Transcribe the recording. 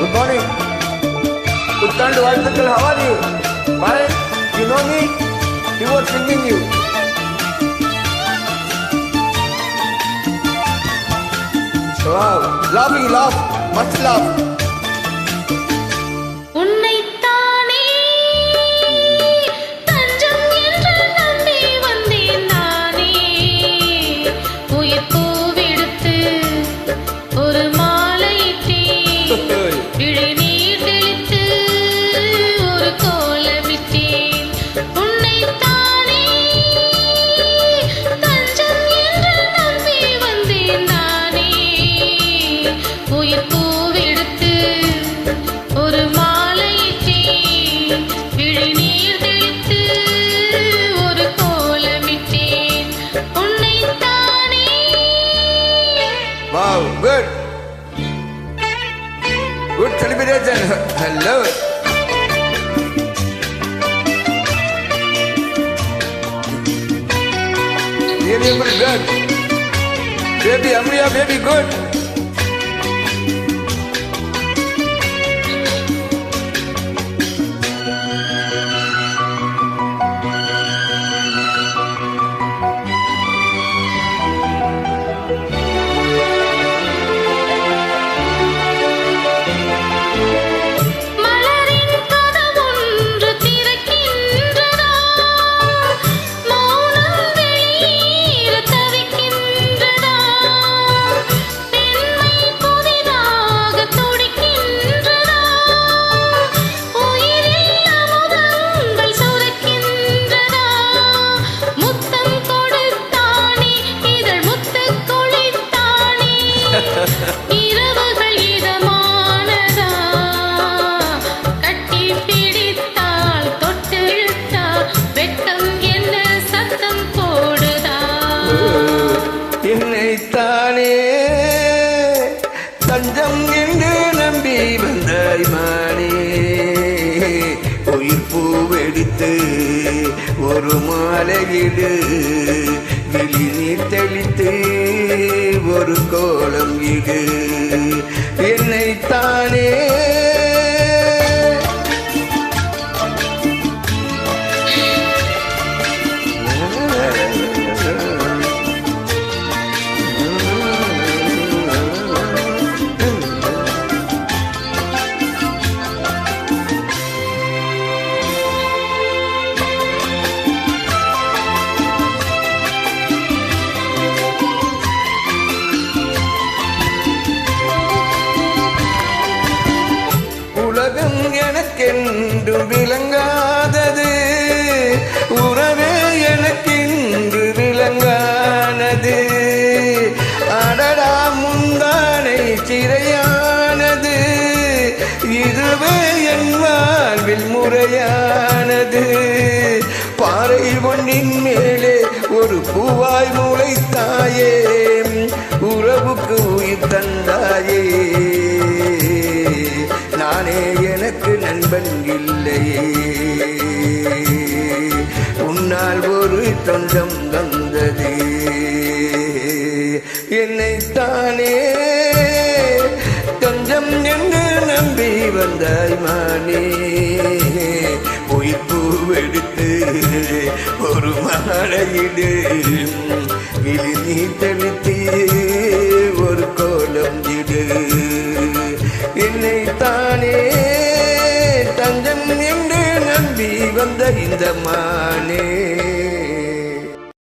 Good morning. Putthandu Valthukal, how are you? Fine. You know me? He was singing you. Wow. Laughing, laugh. Must laugh. Wow, good. Good celebration. I love it. Really good. Baby, Amriya, baby, good. இரவுகள் இதமானதா கட்டி பிடித்தால் தொட்டெழுத்தா வெட்கம் என்ன சத்தம் போடுதா என்னைத்தானே தஞ்சம் என்று நம்பி வந்தாய் மானே உயிர் பூவெடுத்து ஒரு மாலையிடு விழி நீர் தெளித்து ஒரு கோலம் இடு என்னைத்தானே உலகம் எனக்கென்று விளங்காதது உறவே எனக்கென்று விளங்கானது அடடா முந்தானை சிறையானது இதுவே என் வாழ்வில் முறையானது பாறை ஒன்றின் மேலே ஒரு பூவாய் முளைத்தாயே உறவுக்கு உயிர் தந்தாயே நானே எனக்கு நண்பன் இல்லையே உன்னால் ஒரு சொந்தம் தந்தது என்னைத்தானே கொஞ்சம் என்று நம்பி வந்தாய் மானே உயிர் பூவெடுத்து ஒரு மாலையிடு விழி நீ தெளித்து ஒரு கோலம் இடு என்னைத்தானே தஞ்சம் என்று நம்பி வந்த இந்த மானே